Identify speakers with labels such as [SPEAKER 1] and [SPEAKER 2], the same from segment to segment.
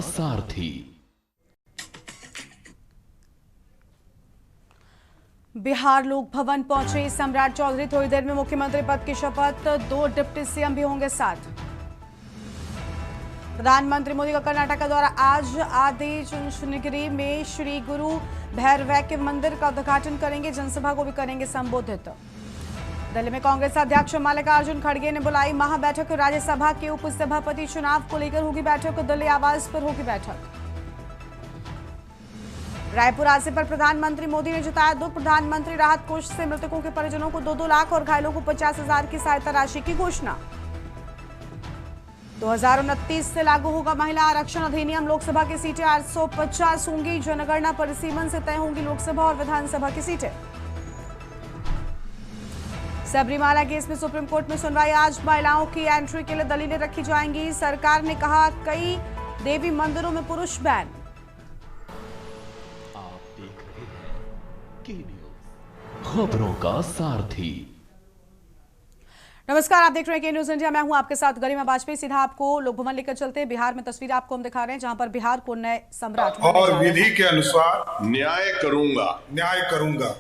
[SPEAKER 1] सारथी।
[SPEAKER 2] बिहार लोक भवन पहुंचे सम्राट चौधरी। थोड़ी देर में मुख्यमंत्री पद की शपथ, 2 डिप्टी सीएम भी होंगे साथ। प्रधानमंत्री मोदी का कर्नाटक का दौरा आज आदि चुंचनगिरी में श्री गुरु भैरवैक्य मंदिर का उद्घाटन करेंगे, जनसभा को भी करेंगे संबोधित। दिल्ली में कांग्रेस अध्यक्ष मल्लिकार्जुन खड़गे ने बुलाई महाबैठक। राज्यसभा के उपसभापति चुनाव को लेकर होगी बैठक, दिल्ली आवास पर होगी बैठक। रायपुर हादसे पर प्रधानमंत्री मोदी ने जताया दुख। प्रधानमंत्री राहत कोष से मृतकों के परिजनों को 2-2 लाख और घायलों को 50,000 की सहायता राशि की घोषणा। 2029 से लागू होगा महिला आरक्षण अधिनियम। लोकसभा की सीटें 850 होंगी। जनगणना परिसीमन से तय होंगी लोकसभा और विधानसभा की सीटें। सबरीमाला केस में सुप्रीम कोर्ट में सुनवाई आज। महिलाओं की एंट्री के लिए दलीलें रखी जाएंगी। सरकार ने कहा कई देवी मंदिरों में पुरुष बैन।
[SPEAKER 1] आप देख रहे हैं के न्यूज़, खबरों का सारथी।
[SPEAKER 2] नमस्कार, आप देख रहे हैं के न्यूज इंडिया। मैं हूं आपके साथ गरिमा बाजपेयी। सीधा आपको लोक भवन लेकर चलते हैं। बिहार में तस्वीर आपको हम दिखा रहे हैं, जहां पर बिहार को नए सम्राट
[SPEAKER 3] और विधि के अनुसार
[SPEAKER 4] न्याय करूंगा।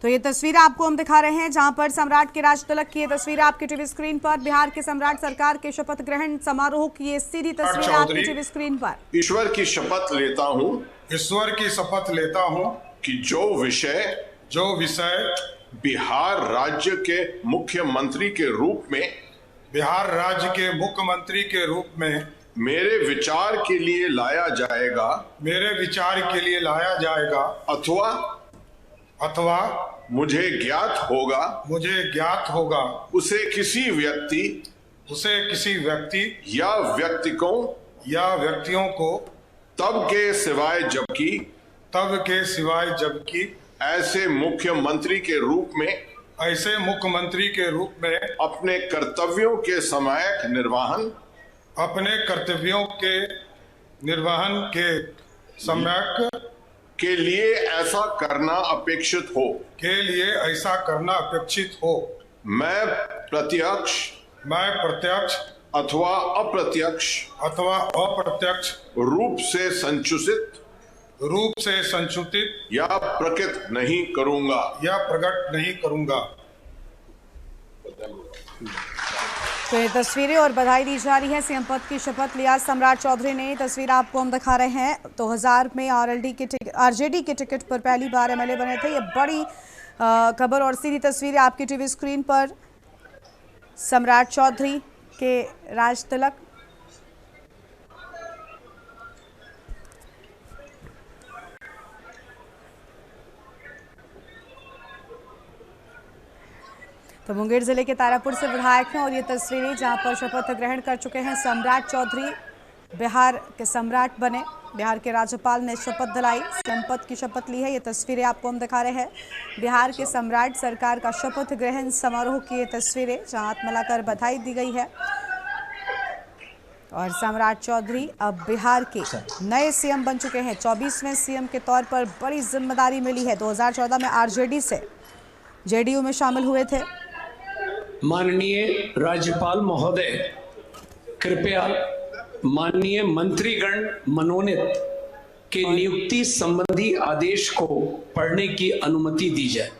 [SPEAKER 2] तो ये तस्वीर आपको हम दिखा रहे हैं, जहां पर सम्राट के राज तिलक की ये तस्वीर आपकी टीवी स्क्रीन पर। बिहार के सम्राट सरकार के शपथ ग्रहण समारोह की ये सीधी तस्वीर आपकी टीवी स्क्रीन पर।
[SPEAKER 4] ईश्वर की शपथ लेता हूं कि जो विषय बिहार राज्य के मुख्यमंत्री के रूप में मेरे विचार के लिए लाया जाएगा अथवा मुझे ज्ञात होगा उसे किसी व्यक्ति या व्यक्तियों को तब के सिवाय जबकि ऐसे मुख्यमंत्री के रूप में अपने कर्तव्यों के समयक निर्वहन के लिए ऐसा करना अपेक्षित हो। मैं प्रत्यक्ष अथवा अप्रत्यक्ष रूप से संचुतित या प्रकट नहीं करूंगा।
[SPEAKER 2] तो ये तस्वीरें और बधाई दी जा रही है। सीएम पद की शपथ लिया सम्राट चौधरी ने। तस्वीर आपको हम दिखा रहे हैं। 2000 में आरजेडी के टिकट पर पहली बार एमएलए बने थे। ये बड़ी खबर और सीधी तस्वीर आपकी टीवी स्क्रीन पर। सम्राट चौधरी के राज तिलक। तो मुंगेर जिले के तारापुर से विधायक हैं और ये तस्वीरें जहां पर शपथ ग्रहण कर चुके हैं सम्राट चौधरी। बिहार के सम्राट बने, बिहार के राज्यपाल ने शपथ दिलाई, सीएम पद की शपथ ली है। ये तस्वीरें आपको हम दिखा रहे हैं। बिहार के सम्राट सरकार का शपथ ग्रहण समारोह की ये तस्वीरें, जहां हाथ मिलाकर बधाई दी गई है। और सम्राट चौधरी अब बिहार के नए सीएम बन चुके हैं। 24वें सीएम के तौर पर बड़ी जिम्मेदारी मिली है। 2014 में आरजेडी से जेडीयू में शामिल हुए थे।
[SPEAKER 5] माननीय राज्यपाल महोदय, कृपया माननीय मंत्रीगण मनोनीत के नियुक्ति संबंधी आदेश को पढ़ने की अनुमति दी जाए।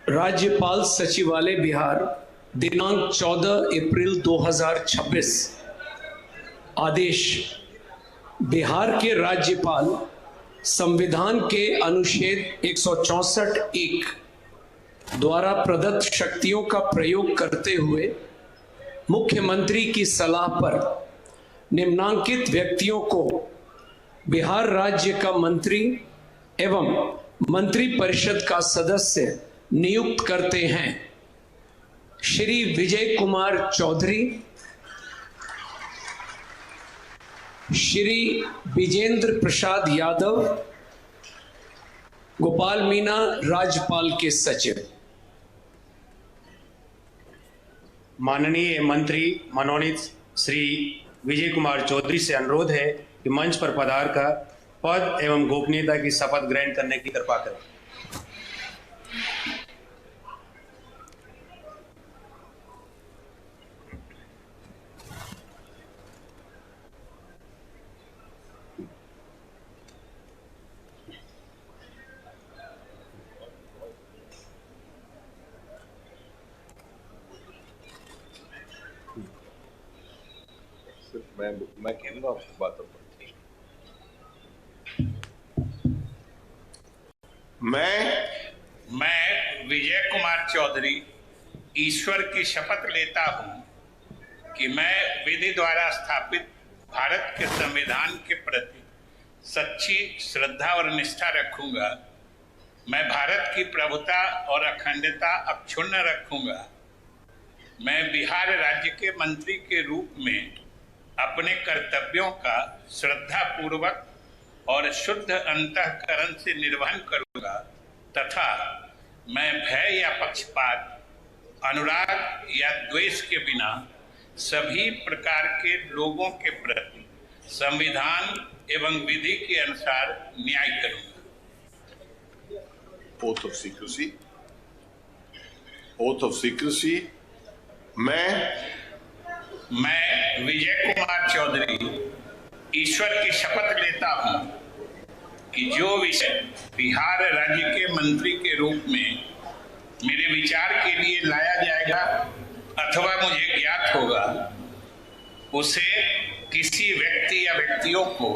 [SPEAKER 5] राज्यपाल सचिवालय बिहार, दिनांक 14 अप्रैल 2026। आदेश। बिहार के राज्यपाल संविधान के अनुच्छेद 164(1) द्वारा प्रदत्त शक्तियों का प्रयोग करते हुए मुख्यमंत्री की सलाह पर निम्नांकित व्यक्तियों को बिहार राज्य का मंत्री एवं मंत्रिपरिषद का सदस्य नियुक्त करते हैं। श्री विजय कुमार चौधरी, श्री विजेंद्र प्रसाद यादव, गोपाल मीना राज्यपाल के सचिव।
[SPEAKER 6] माननीय मंत्री मनोनीत श्री विजय कुमार चौधरी से अनुरोध है कि मंच पर पधार कर पद एवं गोपनीयता की शपथ ग्रहण करने की कृपा करें।
[SPEAKER 7] मैं कहूँगा आपकी बातों पर।
[SPEAKER 3] मैं विजय कुमार चौधरी ईश्वर की शपथ लेता हूं कि मैं विधि द्वारा स्थापित भारत के संविधान के प्रति सच्ची श्रद्धा और निष्ठा रखूंगा। मैं भारत की प्रभुता और अखंडता अक्षुण्ण रखूंगा। मैं बिहार राज्य के मंत्री के रूप में अपने कर्तव्यों का श्रद्धापूर्वक और शुद्ध अंतःकरण से निर्वहन करूंगा तथा मैं भय या पक्षपात, अनुराग या द्वेष के बिना सभी प्रकार के लोगों के प्रति संविधान एवं विधि के अनुसार न्याय करूंगा।
[SPEAKER 4] Oath of secrecy. Oath of secrecy.
[SPEAKER 3] मैं विजय कुमार चौधरी ईश्वर की शपथ लेता हूं कि जो विषय बिहार राज्य के मंत्री के रूप में मेरे विचार के लिए लाया जाएगा अथवा मुझे ज्ञात होगा, उसे किसी व्यक्ति या व्यक्तियों को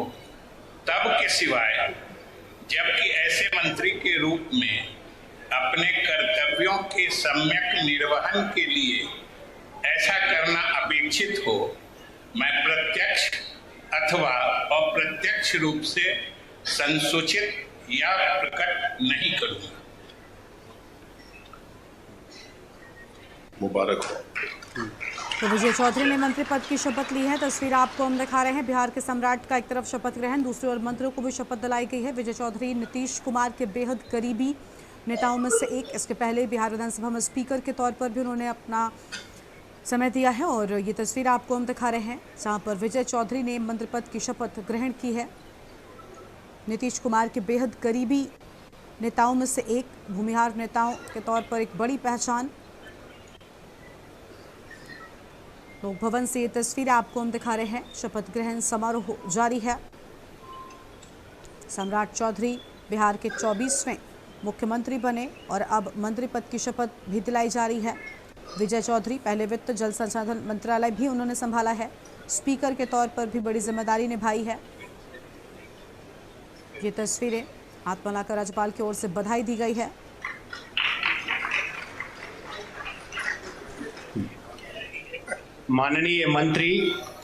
[SPEAKER 3] तब के सिवाय जबकि ऐसे मंत्री के रूप में अपने कर्तव्यों के सम्यक निर्वहन के लिए ऐसा करना अपेक्षित हो, मैं प्रत्यक्ष अथवा अप्रत्यक्ष रूप से संसूचित या प्रकट नहीं करूंगा।
[SPEAKER 4] मुबारक हो।
[SPEAKER 2] तो विजय चौधरी ने मंत्री पद की शपथ ली है। तस्वीर आपको हम दिखा रहे हैं। बिहार के सम्राट का एक तरफ शपथ ग्रहण, दूसरी ओर मंत्रियों को भी शपथ दिलाई गई है। विजय चौधरी नीतीश कुमार के बेहद करीबी नेताओं में से एक। इसके पहले बिहार विधानसभा में स्पीकर के तौर पर भी उन्होंने अपना समय दिया है और ये तस्वीर आपको हम दिखा रहे हैं जहाँ पर विजय चौधरी ने मंत्री पद की शपथ ग्रहण की है। नीतीश कुमार के बेहद करीबी नेताओं में से एक, भूमिहार नेताओं के तौर पर एक बड़ी पहचान। लोक भवन से ये तस्वीर आपको हम दिखा रहे हैं। शपथ ग्रहण समारोह जारी है। सम्राट चौधरी बिहार के 24वें मुख्यमंत्री बने और अब मंत्री पद की शपथ भी दिलाई जा रही है। विजय चौधरी पहले वित्त जल संसाधन मंत्रालय भी उन्होंने संभाला है। स्पीकर के तौर पर भी बड़ी जिम्मेदारी निभाई है। ये तस्वीरें हाथ मिलाकर राज्यपाल की ओर से बधाई दी गई है।
[SPEAKER 6] माननीय मंत्री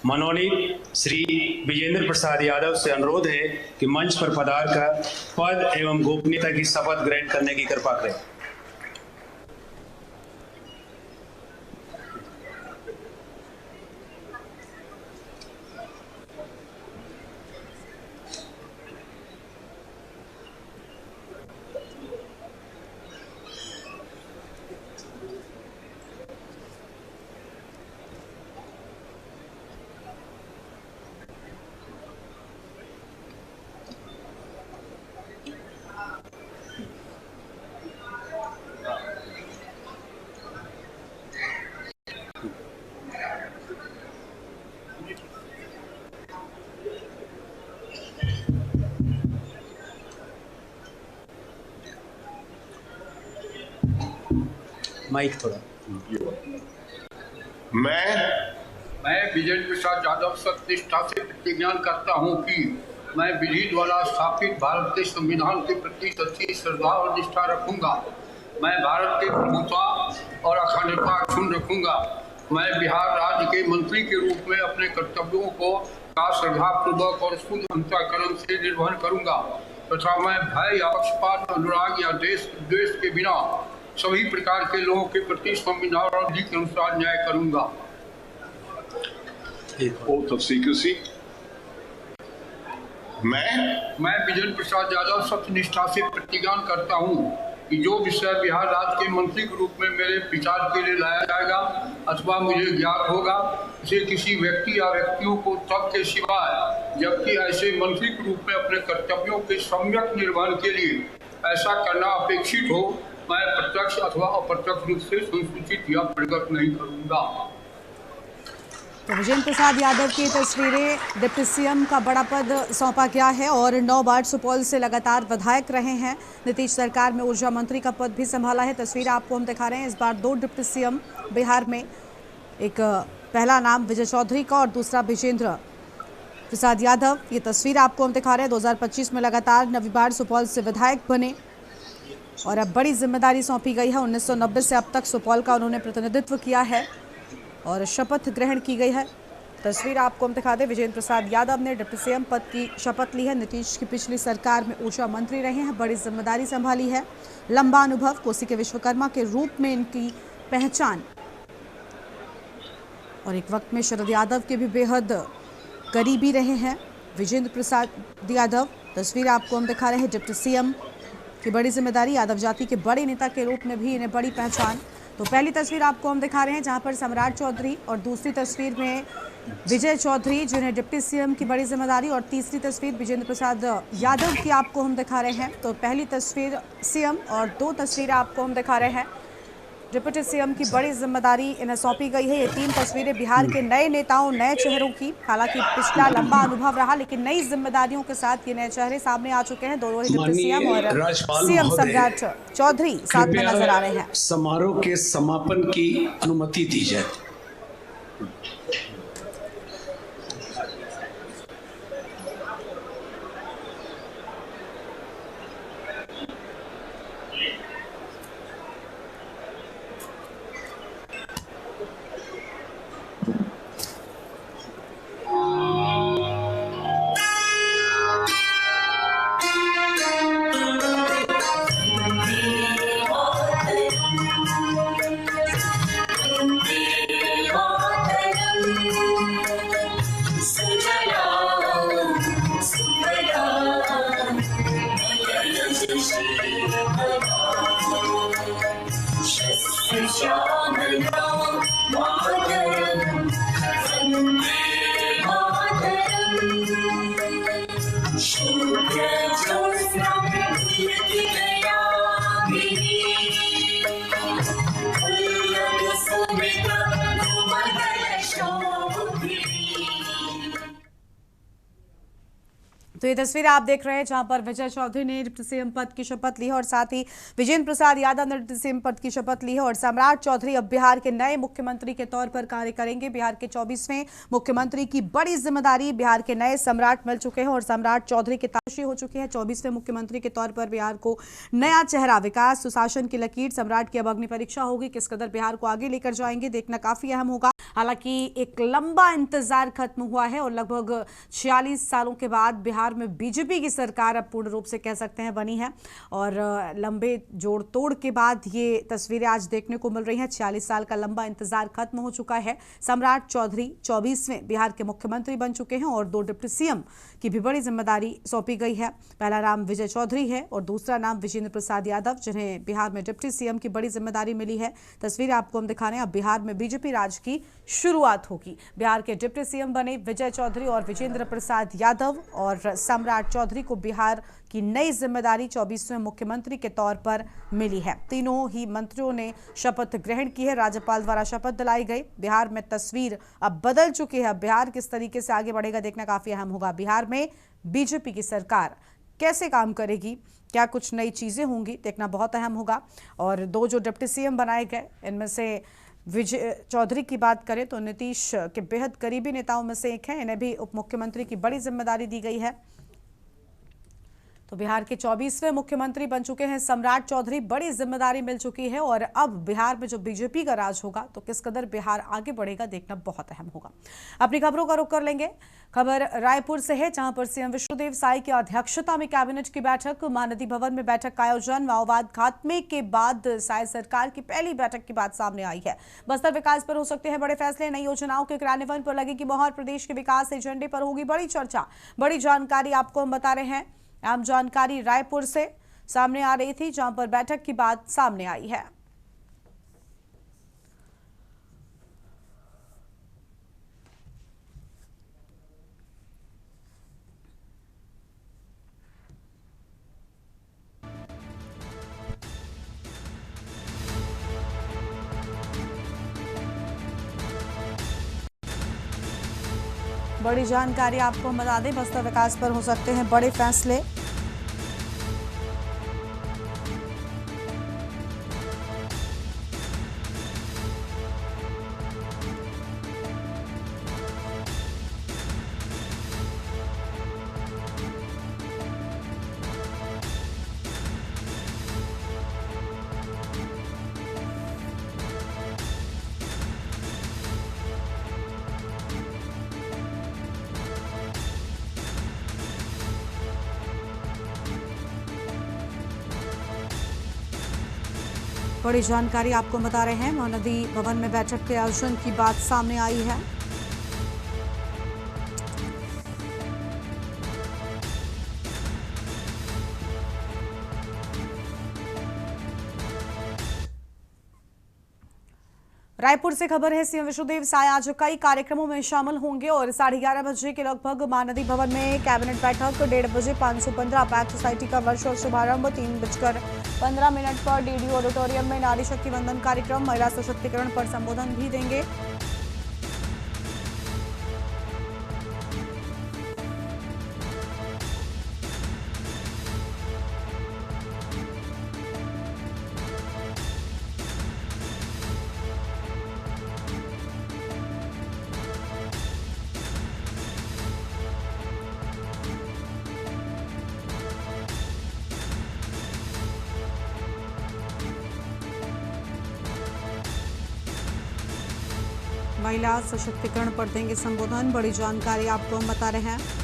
[SPEAKER 6] मनोनीत श्री विजेंद्र प्रसाद यादव से अनुरोध है कि मंच पर पधार कर पद एवं गोपनीयता की शपथ ग्रहण करने की कृपा करें। माइक थोड़ा।
[SPEAKER 8] मैं विजेंद्र प्रसाद यादव सत्यनिष्ठा से प्रतिज्ञा करता हूं कि मैं विधि द्वारा स्थापित भारत के संविधान के प्रति सच्ची श्रद्धा और निष्ठा रखूंगा। मैं भारत के प्रभुता और अखंडता अक्षुण्ण रखूंगा। मैं बिहार राज्य के मंत्री के रूप में अपने कर्तव्यों को श्रद्धापूर्वक और शुद्ध अंतःकरण से निर्वहन करूंगा तथा मैं भय या पक्षपात, अनुराग या द्वेष के बिना सभी प्रकार के लोगों के प्रति संविधान और विधि के अनुसार न्याय करूंगा।
[SPEAKER 4] Oath of secrecy.
[SPEAKER 8] मैं विजेंद्र प्रसाद यादव सत्यनिष्ठा से प्रतिज्ञा करता हूं कि जो विषय बिहार राज्य के मंत्री के रूप में मेरे विचार के लिए लाया जाएगा अथवा मुझे ज्ञात होगा, उसे किसी व्यक्ति या व्यक्तियों को तब के सिवाय जबकि ऐसे मंत्री के रूप में अपने कर्तव्यों के सम्यक निर्वहन के लिए ऐसा करना अपेक्षित हो, मैं प्रत्यक्ष अथवा अप्रत्यक्ष रूप से संसूचित या प्रकट नहीं करूंगा।
[SPEAKER 2] तो विजेंद्र प्रसाद यादव की तस्वीरें। डिप्टी सीएम का बड़ा पद सौंपा गया है और 9 बार सुपौल से लगातार विधायक रहे हैं। नीतीश सरकार में ऊर्जा मंत्री का पद भी संभाला है। तस्वीर आपको हम दिखा रहे हैं। इस बार 2 डिप्टी सीएम बिहार में, एक पहला नाम विजय चौधरी का और दूसरा विजेंद्र प्रसाद यादव। ये तस्वीर आपको हम दिखा रहे हैं। 2025 में लगातार 9वीं बार सुपौल से विधायक बने और अब बड़ी जिम्मेदारी सौंपी गई है। 1990 से अब तक सुपौल का उन्होंने प्रतिनिधित्व किया है और शपथ ग्रहण की गई है। तस्वीर आपको हम दिखा दें। विजेंद्र प्रसाद यादव ने डिप्टी सीएम पद की शपथ ली है। नीतीश की पिछली सरकार में ऊर्जा मंत्री रहे हैं, बड़ी जिम्मेदारी संभाली है। लंबा अनुभव, कोसी के विश्वकर्मा के रूप में इनकी पहचान और एक वक्त में शरद यादव के भी बेहद करीबी रहे हैं विजेंद्र प्रसाद यादव। तस्वीर आपको हम दिखा रहे हैं। डिप्टी सीएम की बड़ी जिम्मेदारी, यादव जाति के बड़े नेता के रूप में भी इन्हें बड़ी पहचान। तो पहली तस्वीर आपको हम दिखा रहे हैं जहां पर सम्राट चौधरी और दूसरी तस्वीर में विजय चौधरी जिन्हें डिप्टी सीएम की बड़ी जिम्मेदारी और तीसरी तस्वीर विजेंद्र प्रसाद यादव की आपको हम दिखा रहे हैं। तो पहली तस्वीर सीएम और दो तस्वीरें आपको हम दिखा रहे हैं। डिप्टी सीएम की बड़ी जिम्मेदारी इन्हें सौंपी गई है। ये 3 तस्वीरें बिहार के नए नेताओं, नए चेहरों की। हालांकि पिछला लंबा अनुभव रहा, लेकिन नई जिम्मेदारियों के साथ ये नए चेहरे सामने आ चुके हैं। दोनों ही डिप्टी सीएम और सीएम सम्राट चौधरी साथ में नजर आ रहे हैं।
[SPEAKER 5] समारोह के समापन की अनुमति दी जाए।
[SPEAKER 2] तो ये तस्वीर आप देख रहे हैं जहां पर विजय चौधरी ने डिप्टी सीएम पद की शपथ ली है और साथ ही विजेंद्र प्रसाद यादव ने डिप्टी सीएम पद की शपथ ली है और सम्राट चौधरी अब बिहार के नए मुख्यमंत्री के तौर पर कार्य करेंगे। बिहार के 24वें मुख्यमंत्री की बड़ी जिम्मेदारी बिहार के नए सम्राट मिल चुके हैं और सम्राट चौधरी की ताशी हो चुकी है। 24वें मुख्यमंत्री के तौर पर बिहार को नया चेहरा, विकास सुशासन की लकीर। सम्राट की अब अग्नि परीक्षा होगी, किस कदर बिहार को आगे लेकर जाएंगे देखना काफी अहम होगा। हालांकि एक लंबा इंतजार खत्म हुआ है और लगभग 46 सालों के बाद बिहार में बीजेपी की सरकार अब पूर्ण रूप से कह सकते हैं बनी है और लंबे जोड़ तोड़ के बाद ये तस्वीरें आज देखने को मिल रही हैं। 46 साल का लंबा इंतजार खत्म हो चुका है। सम्राट चौधरी 24वें बिहार के मुख्यमंत्री बन चुके हैं और 2 डिप्टी सीएम की भी बड़ी जिम्मेदारी सौंपी गई है। पहला नाम विजय चौधरी है और दूसरा नाम विजेंद्र प्रसाद यादव, जिन्हें बिहार में डिप्टी सीएम की बड़ी जिम्मेदारी मिली है। तस्वीर आपको हम दिखा रहे हैं। अब बिहार में बीजेपी राज की शुरुआत होगी। बिहार के डिप्टी सीएम बने विजय चौधरी और विजेंद्र प्रसाद यादव और सम्राट चौधरी को बिहार की नई जिम्मेदारी 24वें मुख्यमंत्री के तौर पर मिली है। तीनों ही मंत्रियों ने शपथ ग्रहण की है, राज्यपाल द्वारा शपथ दिलाई गई। बिहार में तस्वीर अब बदल चुकी है। बिहार किस तरीके से आगे बढ़ेगा देखना काफी अहम होगा। बिहार में बीजेपी की सरकार कैसे काम करेगी, क्या कुछ नई चीजें होंगी देखना बहुत अहम होगा। और 2 जो डिप्टी सीएम बनाए गए, इनमें से विजय चौधरी की बात करें तो नीतीश के बेहद करीबी नेताओं में से एक हैं। इन्हें भी उप मुख्यमंत्री की बड़ी जिम्मेदारी दी गई है। तो बिहार के 24वें मुख्यमंत्री बन चुके हैं सम्राट चौधरी, बड़ी जिम्मेदारी मिल चुकी है और अब बिहार में जो बीजेपी का राज होगा तो किस कदर बिहार आगे बढ़ेगा देखना बहुत अहम होगा। अपनी खबरों का रुख कर लेंगे। खबर रायपुर से है जहां पर सीएम विष्णुदेव साई की अध्यक्षता में कैबिनेट की बैठक, महानदी भवन में बैठक का आयोजन। माओवाद खात्मे के बाद साई सरकार की पहली बैठक की बात सामने आई है। बस्तर विकास पर हो सकते हैं बड़े फैसले, नई योजनाओं के क्रियान्वयन पर लगेगी मोहर, प्रदेश के विकास एजेंडे पर होगी बड़ी चर्चा। बड़ी जानकारी आपको हम बता रहे हैं। आम जानकारी रायपुर से सामने आ रही थी जहां पर बैठक की बात सामने आई है। बड़ी जानकारी आपको हम बता दें, बस्तर विकास पर हो सकते हैं बड़े फैसले। बड़ी जानकारी आपको बता रहे हैं। महानदी भवन में बैठक के आयोजन की बात सामने आई है। रायपुर से खबर है, सीएम विष्णुदेव साय आज कई कार्यक्रमों में शामिल होंगे और 11:30 बजे के लगभग महानदी भवन में कैबिनेट बैठक, 1:30 बजे 515 पैक्स सोसाइटी का वर्चुअल शुभारंभ, 3:15 पर डीडी ऑडिटोरियम में नारी शक्ति वंदन कार्यक्रम, महिला सशक्तिकरण पर संबोधन भी देंगे। महिला सशक्तिकरण पर देंगे संबोधन। बड़ी जानकारी आपको हम बता रहे हैं।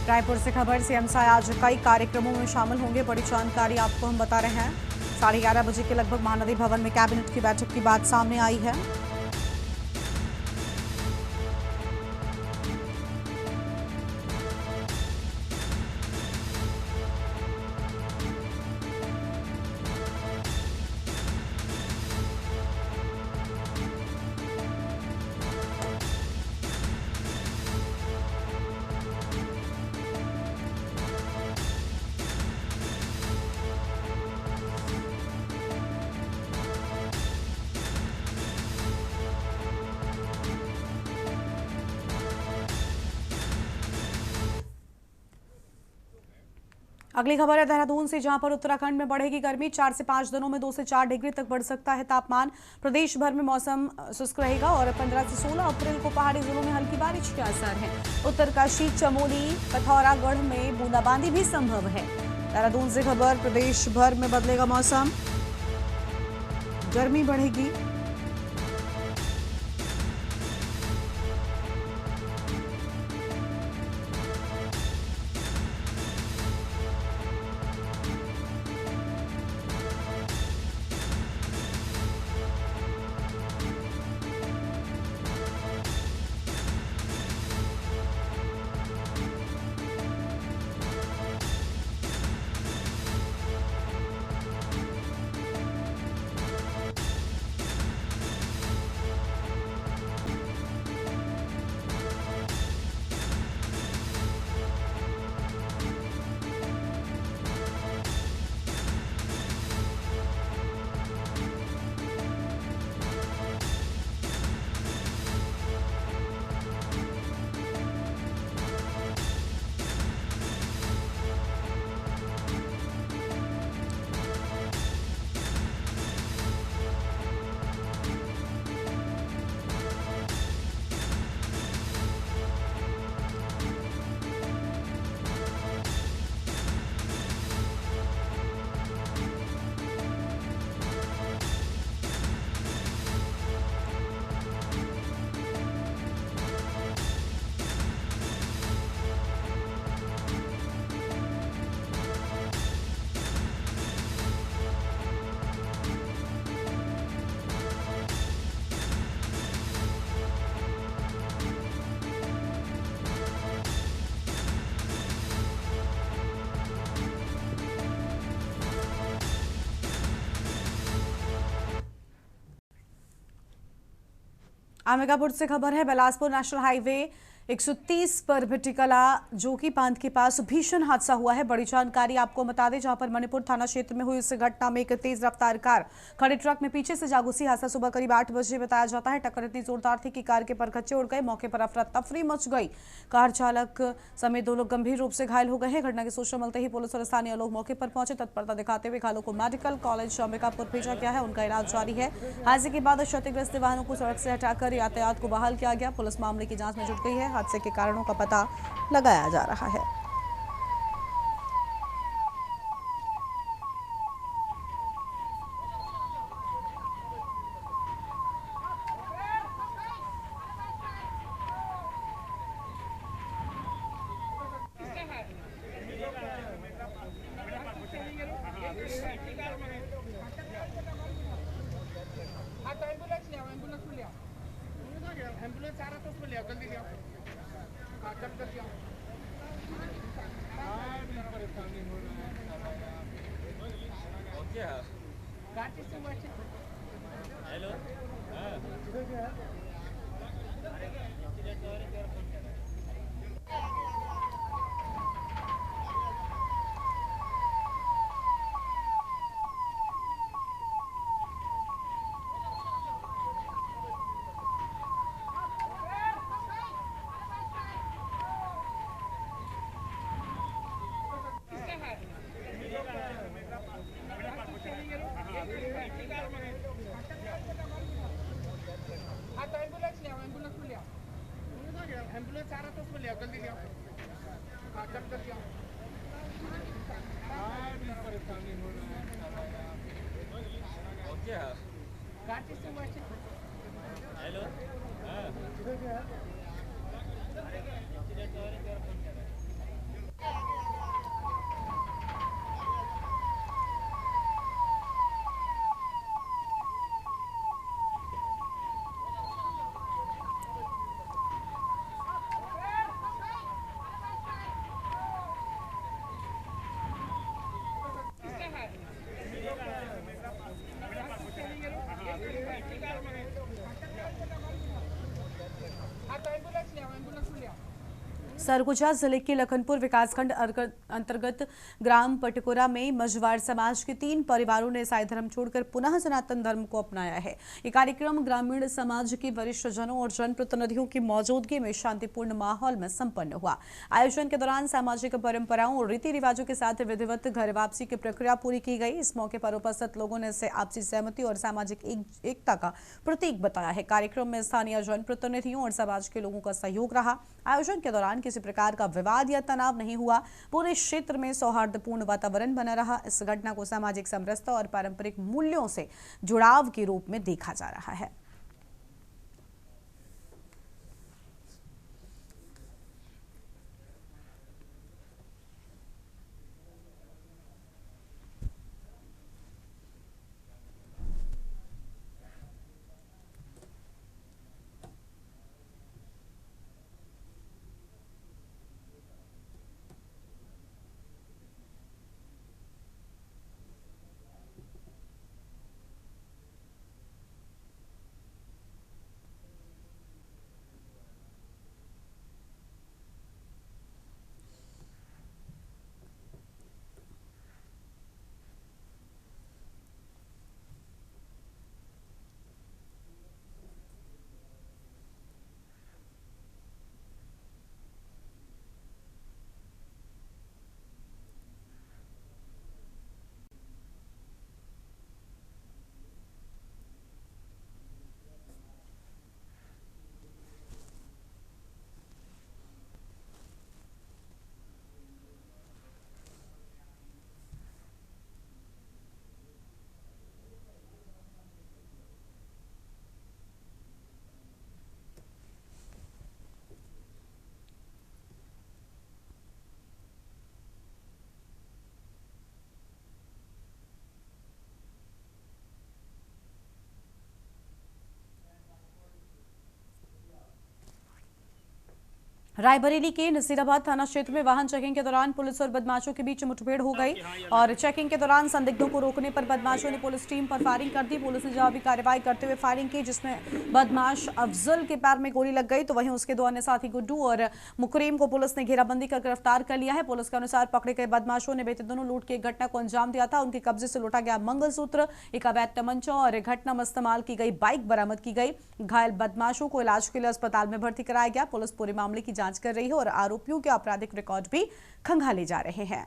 [SPEAKER 2] रायपुर से खबर, सीएम साय आज कई कार्यक्रमों में शामिल होंगे। बड़ी जानकारी आपको हम बता रहे हैं। 11:30 बजे के लगभग महानदी भवन में कैबिनेट की बैठक की बात सामने आई है। अगली खबर है देहरादून से, जहां पर उत्तराखंड में बढ़ेगी गर्मी। 4 से 5 दिनों में 2 से 4 डिग्री तक बढ़ सकता है तापमान। प्रदेश भर में मौसम शुष्क रहेगा और 15 से 16 अप्रैल को पहाड़ी जिलों में हल्की बारिश के आसार हैं। उत्तरकाशी, चमोली, पिथौरागढ़ में बूंदाबांदी भी संभव है। देहरादून से खबर, प्रदेश भर में बदलेगा मौसम, गर्मी बढ़ेगी। अंबिकापुर से खबर है, बिलासपुर नेशनल हाईवे 130 पर भिट्टिकला जोगी बांध के पास भीषण हादसा हुआ है। बड़ी जानकारी आपको बता दें, जहां पर मणिपुर थाना क्षेत्र में हुई इस घटना में एक तेज रफ्तार कार खड़े ट्रक में पीछे से जा घुसी। हादसा सुबह करीब 8 बजे बताया जाता है। टक्कर इतनी जोरदार थी कि कार के परखच्चे उड़ गए। मौके पर अफरा तफरी मच गई। कार चालक समेत 2 लोग गंभीर रूप से घायल हो गए हैं। घटना की सूचना मिलते ही पुलिस और स्थानीय लोग मौके पर पहुंचे। तत्परता दिखाते हुए घायलों को मेडिकल कॉलेज अंबिकापुर भेजा गया है। उनका इलाज जारी है। हादसे के बाद क्षतिग्रस्त वाहनों को सड़क से हटाकर यातायात को बहाल किया गया। पुलिस मामले की जांच में जुट गई है। हादसे के कारणों का पता लगाया जा रहा है।
[SPEAKER 8] एम्बुलेंस आ रहा था उसमें ले आओ, जल्दी ले आओ। हाँ, जल्दी आओ। परेशानी हो रहा है। ओके है। गाड़ी से बैठे। हेलो। हाँ। एम्बुलेंस आ रहा था उसमें ले आओ, जल्दी ले आओ। हाँ, जल्दी आओ। परेशानी हो रहा है। ओके है। गाड़ी से बैठे। हेलो। हाँ।
[SPEAKER 2] सरगुजा जिले के लखनपुर विकासखंड अंतर्गत ग्राम पटकोरा में मझवार समाज के 3 परिवारों ने ईसाई धर्म छोड़कर पुनः सनातन धर्म को अपनाया है। ये कार्यक्रम ग्रामीण समाज के वरिष्ठ जनों और जनप्रतिनिधियों की मौजूदगी में शांतिपूर्ण माहौल में संपन्न हुआ। आयोजन के दौरान सामाजिक परंपराओं और रीति रिवाजों के साथ विधिवत घर वापसी की प्रक्रिया पूरी की गई। इस मौके पर उपस्थित लोगों ने इसे आपसी सहमति और सामाजिक एकता का प्रतीक बताया है। कार्यक्रम में स्थानीय जनप्रतिनिधियों और समाज के लोगों का सहयोग रहा। आयोजन के दौरान किसी प्रकार का विवाद या तनाव नहीं हुआ। पूरे क्षेत्र में सौहार्दपूर्ण वातावरण बना रहा। इस घटना को सामाजिक समरसता और पारंपरिक मूल्यों से जुड़ाव के रूप में देखा जा रहा है। रायबरेली के नसीराबाद थाना क्षेत्र में वाहन चेकिंग के दौरान पुलिस और बदमाशों के बीच मुठभेड़ हो गई और चेकिंग के दौरान संदिग्धों को रोकने पर बदमाशों ने पुलिस टीम पर फायरिंग कर दी। पुलिस ने जवाबी कार्रवाई करते हुए फायरिंग की, जिसमें बदमाश अफजल के पैर में गोली लग गई, तो वहीं उसके दो अन्य साथी गुड्डू और मुकरीम को पुलिस ने घेराबंदी कर गिरफ्तार कर लिया है। पुलिस के अनुसार पकड़े गए बदमाशों ने बीते दिनों लूट की एक घटना को अंजाम दिया था। उनके कब्जे से लूटा गया मंगलसूत्र, एक अवैध तमंचा और घटना में इस्तेमाल की गई बाइक बरामद की गई। घायल बदमाशों को इलाज के लिए अस्पताल में भर्ती कराया गया। पुलिस पूरे मामले की जांच कर रही है और आरोपियों के आपराधिक रिकॉर्ड भी खंगाले जा रहे हैं।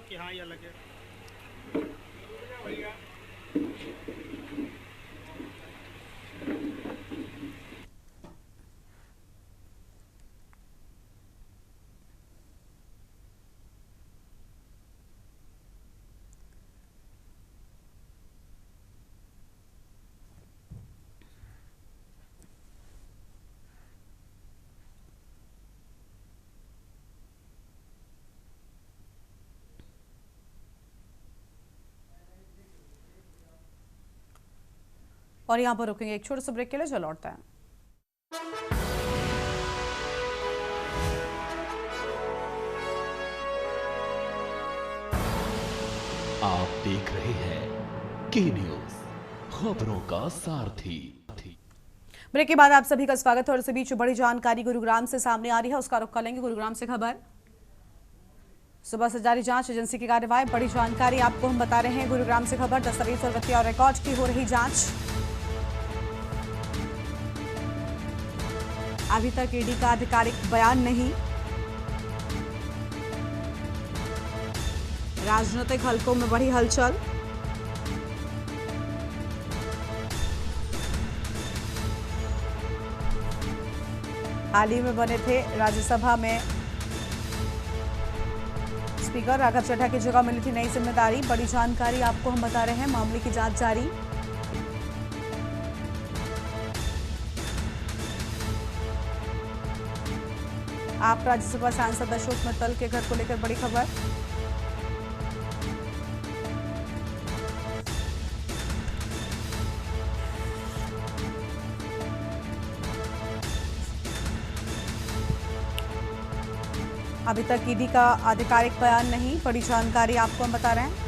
[SPEAKER 9] कि हाँ ये लगे
[SPEAKER 2] और यहां पर रुकेंगे एक छोटे से ब्रेक के लिए, जो लौटता है।
[SPEAKER 1] आप देख रहे हैं के न्यूज, खबरों का सारथी।
[SPEAKER 2] ब्रेक के बाद आप सभी का स्वागत है और इस बीच बड़ी जानकारी गुरुग्राम से सामने आ रही है, उसका रुख कर लेंगे। गुरुग्राम से खबर, सुबह से जारी जांच एजेंसी की कार्रवाई, बड़ी जानकारी आपको हम बता रहे हैं। गुरुग्राम से खबर, दस्तावेज और वित्तीय और रिकॉर्ड की हो रही जांच। अभी तक ईडी का आधिकारिक बयान नहीं। राजनीतिक हलकों में बड़ी हलचल। हाल ही में बने थे राज्यसभा में स्पीकर राघव चड्ढा की जगह मिली थी नई जिम्मेदारी। बड़ी जानकारी आपको हम बता रहे हैं, मामले की जांच जारी। आप राज्यसभा सांसद अशोक मित्तल के घर को लेकर बड़ी खबर। अभी तक ईडी का आधिकारिक बयान नहीं, बड़ी जानकारी आपको हम बता रहे हैं।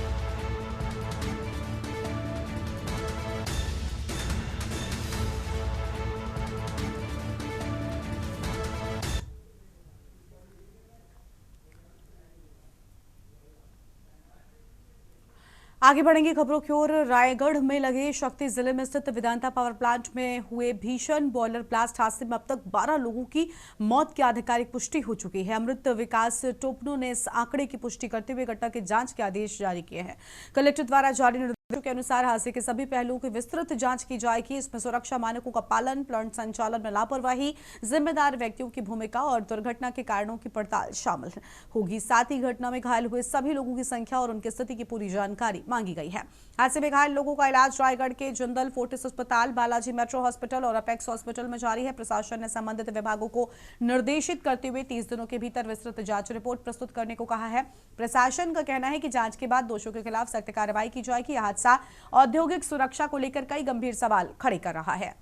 [SPEAKER 2] आगे बढ़ेंगे खबरों की ओर। रायगढ़ में लगे शक्ति जिले में स्थित वेदांता पावर प्लांट में हुए भीषण बॉयलर ब्लास्ट हादसे में अब तक 12 लोगों की मौत की आधिकारिक पुष्टि हो चुकी है। अमृत विकास टोपनो ने इस आंकड़े की पुष्टि करते हुए घटना के जांच के आदेश जारी किए हैं। कलेक्टर द्वारा जारी निर्देशों के अनुसार हादसे के सभी पहलुओं की विस्तृत जांच की जाएगी। इसमें सुरक्षा मानकों का पालन, प्लांट संचालन में लापरवाही, जिम्मेदार व्यक्तियों की भूमिका और दुर्घटना के कारणों की पड़ताल शामिल होगी। साथ ही घटना में घायल हुए सभी लोगों की संख्या और उनकी स्थिति की पूरी जानकारी मांगी गई है। हादसे में घायल लोगों का इलाज रायगढ़ के जिंदल फोर्टिस अस्पताल, बालाजी मेट्रो हॉस्पिटल और अपेक्स हॉस्पिटल में जारी है। प्रशासन ने संबंधित विभागों को निर्देशित करते हुए 30 दिनों के भीतर विस्तृत जांच रिपोर्ट प्रस्तुत करने को कहा है। प्रशासन का कहना है कि जांच के बाद दोषियों के खिलाफ सख्त कार्रवाई की जाएगी। यह हादसा औद्योगिक सुरक्षा को लेकर कई गंभीर सवाल खड़े कर रहा है।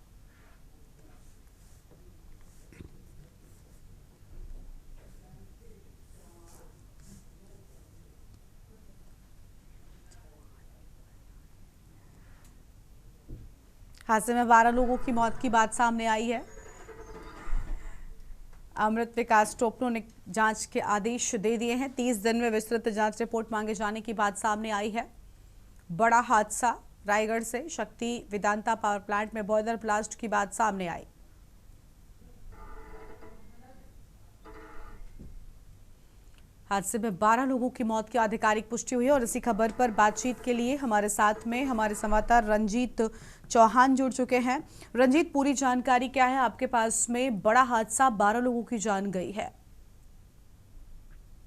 [SPEAKER 2] हादसे में 12 लोगों की मौत की बात सामने आई है। अमृत विकास टोपनो ने जांच के आदेश दे दिए हैं। 30 दिन में विस्तृत जांच रिपोर्ट मांगे जाने की बात सामने आई है। बड़ा हादसा रायगढ़ से शक्ति वेदांता पावर प्लांट में बॉयलर ब्लास्ट की बात सामने आई। हादसे में 12 लोगों की मौत की आधिकारिक पुष्टि हुई है और इसी खबर पर बातचीत के लिए हमारे साथ में हमारे संवाददाता रंजीत चौहान जुड़ चुके हैं। रंजीत, पूरी जानकारी क्या है आपके पास में? बड़ा हादसा, 12 लोगों की जान गई है।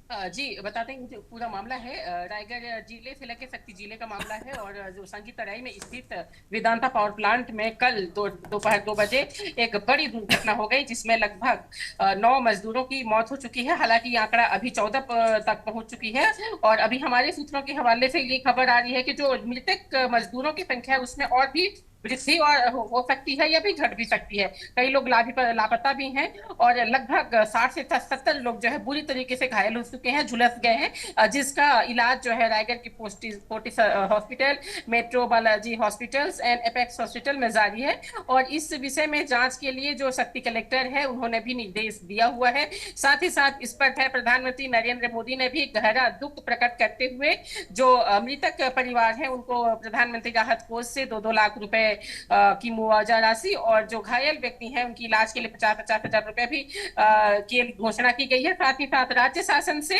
[SPEAKER 10] जी बताते हैं जो पूरा मामला है रायगढ़ जिले से लेकर शक्ति जिले का मामला है और जो संगीतराई में स्थित वेदांता पावर प्लांट में कल दोपहर 2 बजे एक बड़ी दुर्घटना हो गई जिसमें लगभग 9 मजदूरों की मौत हो चुकी है। हालांकि ये आंकड़ा अभी 14 तक पहुंच चुकी है और अभी हमारे सूत्रों के हवाले से ये खबर आ रही है कि जो मृतक मजदूरों की संख्या है उसमें और भी वृद्धि और हो सकती है या भी घट भी सकती है। कई लोग लापता भी हैं और लगभग 60 से 70 लोग जो है बुरी तरीके से घायल हो चुके हैं, झुलस गए हैं, जिसका इलाज जो है रायगढ़ की Fortis hospital, metro Balaji hospitals and apex hospital में जारी है। और इस विषय में जांच के लिए जो शक्ति कलेक्टर है उन्होंने भी निर्देश दिया हुआ है। साथ ही साथ इस पर है प्रधानमंत्री नरेंद्र मोदी ने भी गहरा दुख प्रकट करते हुए जो मृतक परिवार है उनको प्रधानमंत्री राहत कोष से 2-2 लाख रुपए की मुआवजा राशि और जो घायल व्यक्ति हैं उनकी इलाज के लिए 50-50 हजार रुपए भी की घोषणा की गई है। साथ ही साथ राज्य शासन से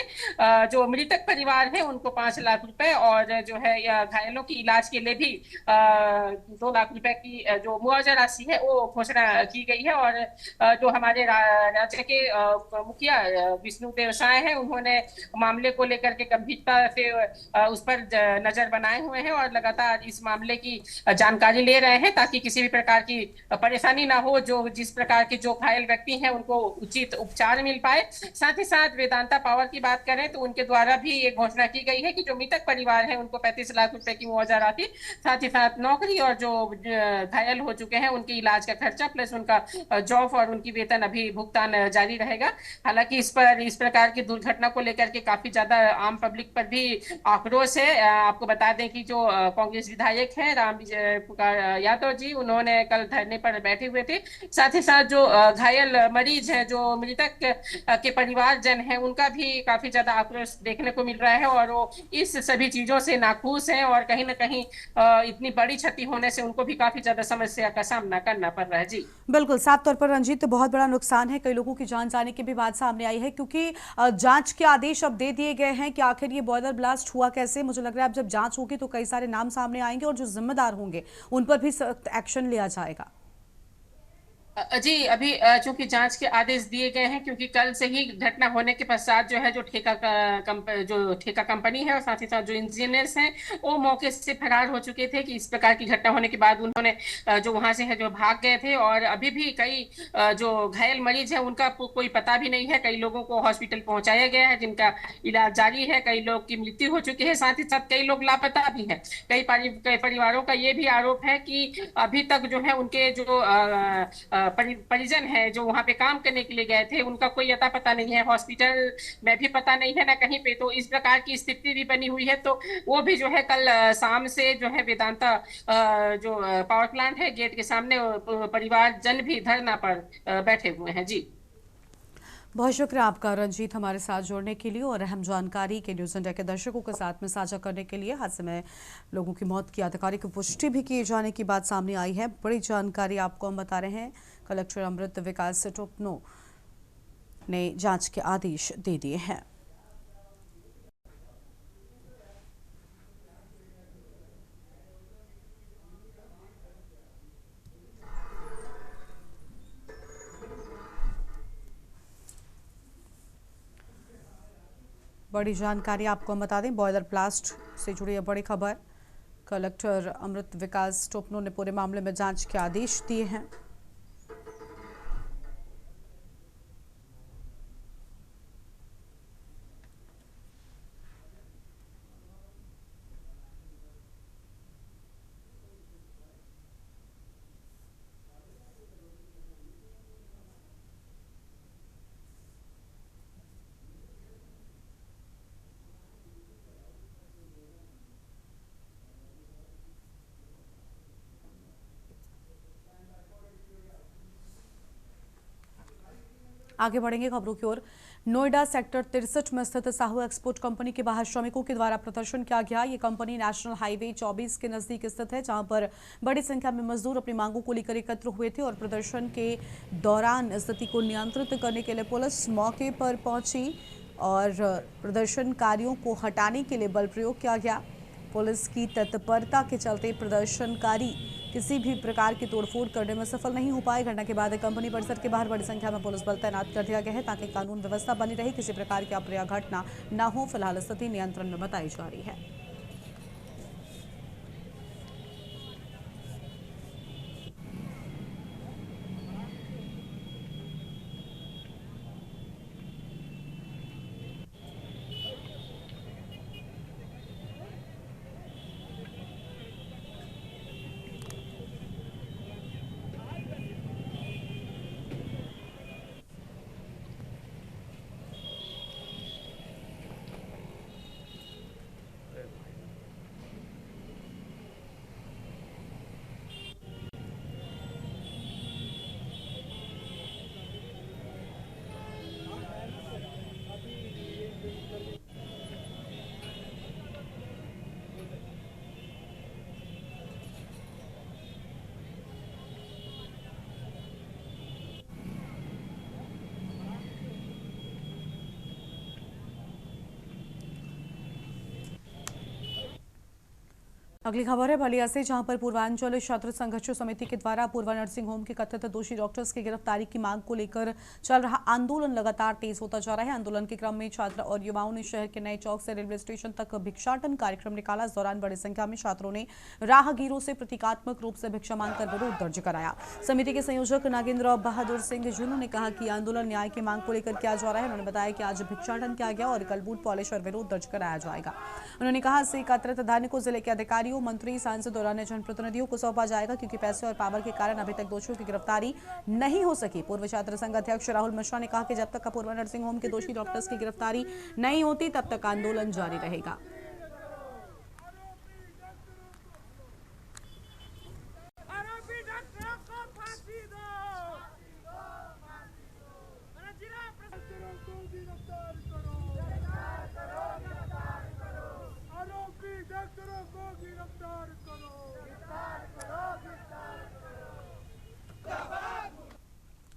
[SPEAKER 10] जो मृतक परिवार है उनको 5 लाख रुपए और जो है घायलों की इलाज के लिए भी 2 लाख रुपए की जो मुआवजा राशि है वो घोषणा की गई है। और जो हमारे राज्य के मुखिया विष्णु देव साय हैं उन्होंने मामले को लेकर के गंभीरता से उस पर नजर बनाए हुए हैं और लगातार इस मामले की जानकारी ले रहे हैं ताकि किसी भी प्रकार की परेशानी ना हो। जो जिस प्रकार के जो घायल व्यक्ति हैं उनको उचित उपचार मिल पाए। साथ ही साथ वेदांता पावर की बात करें तो उनके द्वारा भी ये घोषणा की गई है कि जो मृतक परिवार है उनको 35 लाख रुपए की मुआवजा राशि, साथ ही साथ नौकरी और जो घायल हो चुके हैं उनके इलाज का खर्चा प्लस उनका जॉब और उनकी वेतन अभी भुगतान जारी रहेगा। हालांकि इस प्रकार की दुर्घटना को लेकर के काफी ज्यादा आम पब्लिक पर भी आक्रोश है। आपको बता दें कि जो कांग्रेस विधायक है राम यादव जी उन्होंने कल धरने पर बैठे हुए थे। साथ ही साथ जो घायल मरीज है जो मृतक के परिवारजन है उनका भी काफी ज्यादा आक्रोश देखने को मिल रहा है और वो इस सभी चीजों से नाखुश हैं और कहीं ना कहीं इतनी बड़ी क्षति होने से उनको भी काफी ज्यादा समस्या का सामना करना पड़ रहा है। जी
[SPEAKER 2] बिल्कुल, साफ तौर पर रंजीत तो बहुत बड़ा नुकसान है, कई लोगों की जान जाने की भी बात सामने आई है क्योंकि जांच के आदेश अब दे दिए गए हैं कि आखिर ये बॉयलर ब्लास्ट हुआ कैसे। मुझे लग रहा है अब जब जांच होगी तो कई सारे नाम सामने आएंगे और जो जिम्मेदार होंगे उन पर भी सख्त एक्शन लिया जाएगा।
[SPEAKER 10] जी अभी चूंकि जांच के आदेश दिए गए हैं क्योंकि कल से ही घटना होने के पश्चात जो है जो ठेका कंपनी है और साथ ही साथ जो इंजीनियर्स हैं वो मौके से फरार हो चुके थे कि इस प्रकार की घटना होने के बाद उन्होंने जो वहां से है जो भाग गए थे। और अभी भी कई जो घायल मरीज है उनका कोई पता भी नहीं है। कई लोगों को हॉस्पिटल पहुंचाया गया है जिनका इलाज जारी है, कई लोग की मृत्यु हो चुकी है, साथ ही साथ कई लोग लापता भी है। कई परिवारों का ये भी आरोप है कि अभी तक जो है उनके जो परिजन है जो वहां पे काम करने के लिए गए थे उनका कोई अता पता नहीं है, हॉस्पिटल में भी पता नहीं है ना कहीं पे। तो इस प्रकार की स्थिति भी बनी हुई है। तो वो भी जो है कल शाम से जो है वेदांता जो पावर प्लांट है गेट के सामने परिवार जन भी धरना पर बैठे हुए हैं। जी
[SPEAKER 2] बहुत शुक्रिया आपका रंजीत हमारे साथ जोड़ने के लिए और अहम जानकारी के न्यूज़ इंडिया के दर्शकों के साथ में साझा करने के लिए। हादसे में लोगों की मौत की आधिकारिक पुष्टि भी किए जाने की बात सामने आई है। बड़ी जानकारी आपको हम बता रहे हैं। कलेक्टर अमृत विकास टोपनो ने जांच के आदेश दे दिए हैं। बड़ी जानकारी आपको हम बता दें, बॉयलर ब्लास्ट से जुड़ी है बड़ी खबर। कलेक्टर अमृत विकास टोपनो ने पूरे मामले में जांच के आदेश दिए हैं। आगे बढ़ेंगे खबरों की ओर। नोएडा सेक्टर 63 में स्थित साहू एक्सपोर्ट कंपनी के बाहर श्रमिकों के द्वारा प्रदर्शन किया गया। ये कंपनी नेशनल हाईवे 24 के नजदीक स्थित है, जहां पर बड़ी संख्या में मजदूर अपनी मांगों को लेकर एकत्र हुए थे और प्रदर्शन के दौरान स्थिति को नियंत्रित करने के लिए पुलिस मौके पर पहुंची और प्रदर्शनकारियों को हटाने के लिए बल प्रयोग किया गया। पुलिस की तत्परता के चलते प्रदर्शनकारी किसी भी प्रकार की तोड़फोड़ करने में सफल नहीं हो पाए। घटना के बाद कंपनी परिसर के बाहर बड़ी संख्या में पुलिस बल तैनात कर दिया गया है ताकि कानून व्यवस्था बनी रहे, किसी प्रकार की अप्रिय घटना न हो। फिलहाल स्थिति नियंत्रण में बताई जा रही है। अगली खबर है बलिया से, जहां पर पूर्वांचल छात्र संघर्ष समिति के द्वारा पूर्वा नर्सिंग होम के कथित दोषी डॉक्टर्स की गिरफ्तारी की मांग को लेकर चल रहा आंदोलन लगातार तेज होता जा रहा है। आंदोलन के क्रम में छात्र और युवाओं ने शहर के नए चौक से रेलवे स्टेशन तक भिक्षाटन कार्यक्रम निकाला। इस दौरान बड़ी संख्या में छात्रों ने राहगीरों से प्रतीकात्मक रूप से भिक्षा मांगकर विरोध दर्ज कराया। समिति के संयोजक नागेंद्र बहादुर सिंह जुनू ने कहा कि आंदोलन न्याय की मांग को लेकर किया जा रहा है। उन्होंने बताया कि आज भिक्षाटन किया गया और कल बूट पॉलिश और विरोध दर्ज कराया जाएगा। उन्होंने कहा से एकत्रित धन को जिले के अधिकारियों, मंत्री, सांसद और अन्य जनप्रतिनिधियों को सौंपा जाएगा, क्योंकि पैसे और पावर के कारण अभी तक दोषियों की गिरफ्तारी नहीं हो सकी। पूर्व छात्र संघ अध्यक्ष राहुल मिश्रा ने कहा कि जब तक पूर्वा नर्सिंग होम के दोषी डॉक्टर्स की गिरफ्तारी नहीं होती तब तक आंदोलन जारी रहेगा।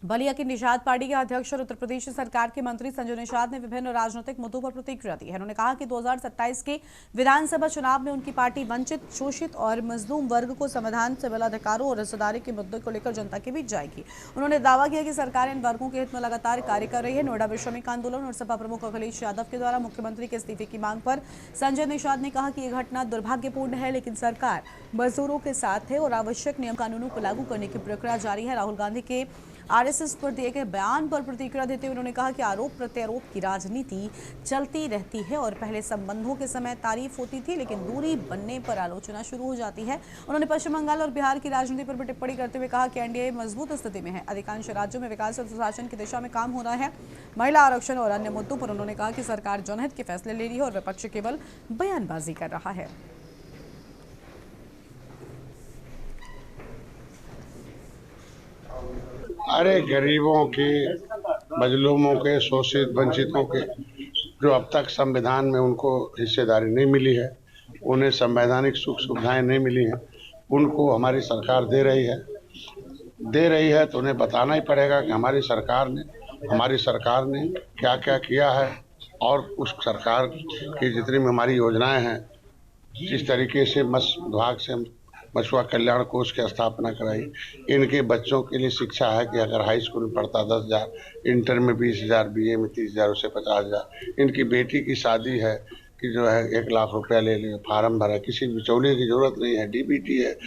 [SPEAKER 2] बलिया की निषाद पार्टी के अध्यक्ष और उत्तर प्रदेश सरकार के मंत्री संजय निषाद ने विभिन्न राजनीतिक मुद्दों पर प्रतिक्रिया दी है। उन्होंने कहा कि 2027 के विधानसभा चुनाव में उनकी पार्टी वंचित, शोषित और मजलूम वर्ग को संविधान, सिविल अधिकारों और हिस्सेदारी के मुद्दे को लेकर जनता के बीच जाएगी। उन्होंने दावा किया कि सरकार इन वर्गों के हित में लगातार कार्य कर रही है। नोएडा में श्रमिक आंदोलन और सपा प्रमुख अखिलेश यादव के द्वारा मुख्यमंत्री के इस्तीफे की मांग पर संजय निषाद ने कहा कि यह घटना दुर्भाग्यपूर्ण है, लेकिन सरकार मजदूरों के साथ है और आवश्यक नियम कानूनों को लागू करने की प्रक्रिया जारी है। राहुल गांधी के आरएसएस पर दिए गए बयान पर प्रतिक्रिया देते हुए उन्होंने कहा कि आरोप प्रत्यारोप की राजनीति चलती रहती है और पहले संबंधों के समय तारीफ होती थी, लेकिन दूरी बनने पर आलोचना शुरू हो जाती है। उन्होंने पश्चिम बंगाल और बिहार की राजनीति पर भी टिप्पणी करते हुए कहा कि एनडीए मजबूत स्थिति में है, अधिकांश राज्यों में विकास और सुशासन की दिशा में काम हो रहा है। महिला आरक्षण और अन्य मुद्दों पर उन्होंने कहा कि सरकार जनहित के फैसले ले रही है और विपक्ष केवल बयानबाजी कर रहा है।
[SPEAKER 11] अरे गरीबों के, मजलूमों के, शोषित वंचितों के जो अब तक संविधान में उनको हिस्सेदारी नहीं मिली है, उन्हें संवैधानिक सुख सुविधाएं नहीं मिली हैं, उनको हमारी सरकार दे रही है तो उन्हें बताना ही पड़ेगा कि हमारी सरकार ने क्या क्या किया है और उस सरकार की जितनी भी हमारी योजनाएं हैं, जिस तरीके से मत्स्य विभाग से मछुआ कल्याण कोष की स्थापना कराई। इनके बच्चों के लिए शिक्षा है कि अगर हाई स्कूल में पढ़ता 10,000, इंटर में 20,000, बीए में 30,000, उसे 50,000। इनकी बेटी की शादी है कि जो है 1 लाख रुपया ले ले, फार्म भरा, किसी बिचौलिए की जरूरत नहीं है, डीबीटी है।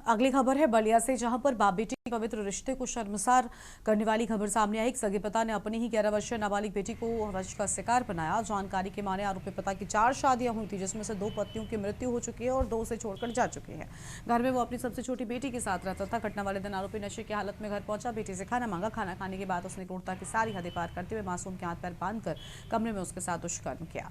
[SPEAKER 2] अगली खबर है बलिया से, जहां पर बाप बेटी के पवित्र रिश्ते को शर्मसार करने वाली खबर सामने आई। सगे पिता ने अपनी ही 11 वर्षीय नाबालिग बेटी को वश का शिकार बनाया। जानकारी के माने आरोपी पिता की 4 शादियां हुई थी, जिसमें से 2 पत्नियों की मृत्यु हो चुकी है और 2 उसे छोड़कर जा चुके हैं। घर में वो अपनी सबसे छोटी बेटी के साथ रहता था। घटना वाले दिन आरोपी नशे की हालत में घर पहुंचा, बेटी से खाना मांगा। खाना खाने के बाद उसने क्रूरता की सारी हदें पार करते हुए मासूम के हाथ पैर बांधकर कमरे में उसके साथ दुष्कर्म किया।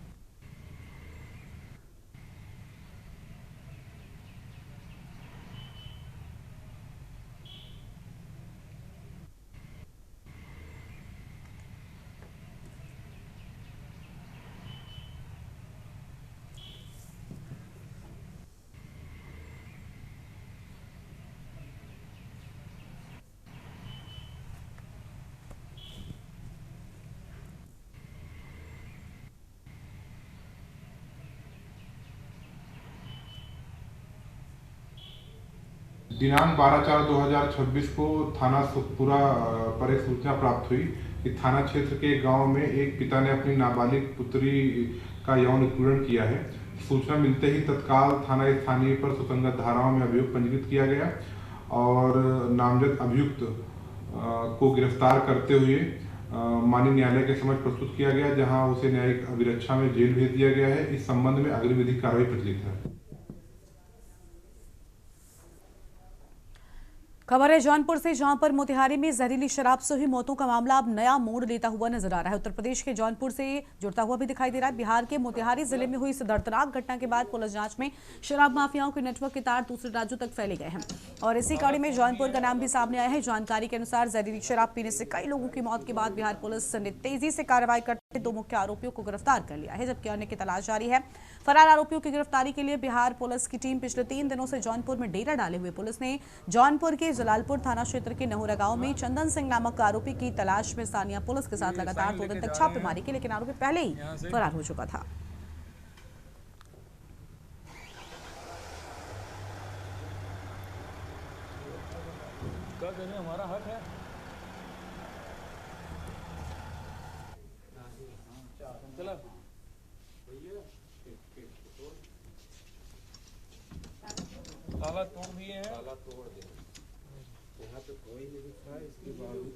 [SPEAKER 12] दिनांक 12/4/2026 को थाना सुखपुरा पर एक सूचना प्राप्त हुई कि थाना क्षेत्र के गांव में एक पिता ने अपनी नाबालिग पुत्री का यौन उत्पीड़न किया है। सूचना मिलते ही तत्काल थाना स्थानीय पर सुसंगत धाराओं में अभियोग पंजीकृत किया गया और नामजद अभियुक्त को गिरफ्तार करते हुए माननीय न्यायालय के समक्ष प्रस्तुत किया गया, जहां उसे न्यायिक अभिरक्षा में जेल भेज दिया गया है। इस संबंध में अग्रिम विधिक कार्रवाई प्रचलित है।
[SPEAKER 2] खबर है जौनपुर से, जहां पर मोतिहारी में जहरीली शराब से हुई मौतों का मामला अब नया मोड़ लेता हुआ नजर आ रहा है। उत्तर प्रदेश के जौनपुर से जुड़ता हुआ भी दिखाई दे रहा है। बिहार के मोतिहारी जिले में हुई इस दर्दनाक घटना के बाद पुलिस जांच में शराब माफियाओं के नेटवर्क के तार दूसरे राज्यों तक फैले गए हैं और इसी कड़ी में जौनपुर का नाम भी सामने आया है। जानकारी के अनुसार जहरीली शराब पीने से कई लोगों की मौत के बाद बिहार पुलिस ने तेजी से कार्रवाई करते 2 मुख्य आरोपियों को गिरफ्तार कर लिया है, जबकि अन्य की तलाश जारी है। फरार आरोपियों की गिरफ्तारी के लिए बिहार पुलिस की टीम पिछले 3 दिनों से जौनपुर में डेरा डाले हुए। पुलिस ने जौनपुर के जलालपुर थाना क्षेत्र के नहुरा गांव में चंदन सिंह नामक आरोपी की तलाश में स्थानीय पुलिस के साथ लगातार 2 दिन तक छापेमारी की, लेकिन आरोपी पहले ही फरार हो चुका था।
[SPEAKER 13] हमारा हक है। चलो ताला तोड़ दिए हैं, ताला तोड़ दे। यहाँ पे कोई नहीं था, इसके बावजूद